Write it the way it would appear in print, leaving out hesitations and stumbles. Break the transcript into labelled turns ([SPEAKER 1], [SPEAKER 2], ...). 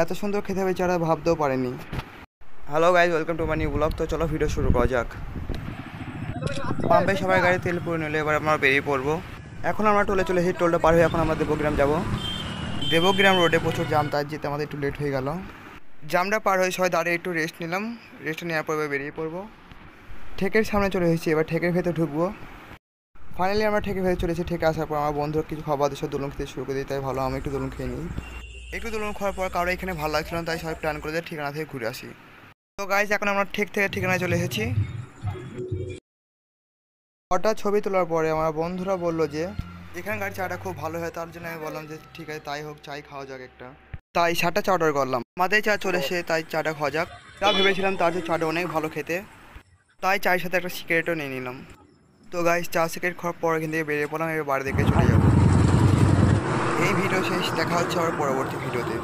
[SPEAKER 1] এত সুন্দর খেতে হবে যারা ভাবতেও পারেনি। Hello guys, welcome to my new blog. তো চলো ভিডিও শুরু করা যাক। পাম্পে সবাই গাড়ি তেল পুরে নিলে এবার আমরা বেরিয়ে পড়বো। এখন আমরা টোলে চলে এসেছি। টোলটা পার হয়ে এখন আমরা দেবগ্রাম যাব। দেবগ্রাম রোডে প্রচুর জাম, তাই যেতে আমাদের একটু লেট হয়ে গেল। জামটা পার হয়ে সবাই দাঁড়িয়ে একটু রেস্ট নিলাম। রেস্ট নেওয়ার পর বেরিয়ে পড়বো। ঠেকের সামনে চলে এসেছি, এবার ঠেকের ভেতরে ঢুকবো। ফাইনালি আমরা ঠেকে ভেতরে চলেছি। ঠেকে আসার পর আমার বন্ধুরা কিছু খাবার দেশে দোলন খেতে শুরু করে দিই, তাই ভালো আমি একটু দোলন খেয়ে নিই। একটু দোলন খাওয়ার পর কারো এখানে ভালো লাগছিল না, তাই সবাই প্ল্যান করে দিয়ে ঠিকানা থেকে ঘুরে আসি। তো গাইজ এখন আমরা ঠেক থেকে ঠিকানায় চলে এসেছি। হঠাৎ ছবি তোলার পরে আমার বন্ধুরা বললো যে এখানকার চাটা খুব ভালো হয়, তার জন্য আমি বললাম যে ঠিক আছে তাই হোক, চাই খাওয়া যাক একটা। তাই 7টা চা অর্ডার করলাম। আমাদের চা চলে এসে তাই চাটা খাওয়া যাক। যা ভেবেছিলাম তার যে চাটা অনেক ভালো খেতে, তাই চায়ের সাথে একটা সিগারেটও নিয়ে নিলাম। তো গাইজ চা সিগারেট খাওয়ার পর এখান থেকে বেরিয়ে পড়লাম, এবার বাড়ি দিকে চলে যাবো। এই ভিডিও শেষ, দেখা হচ্ছে আবার পরবর্তী ভিডিওতে।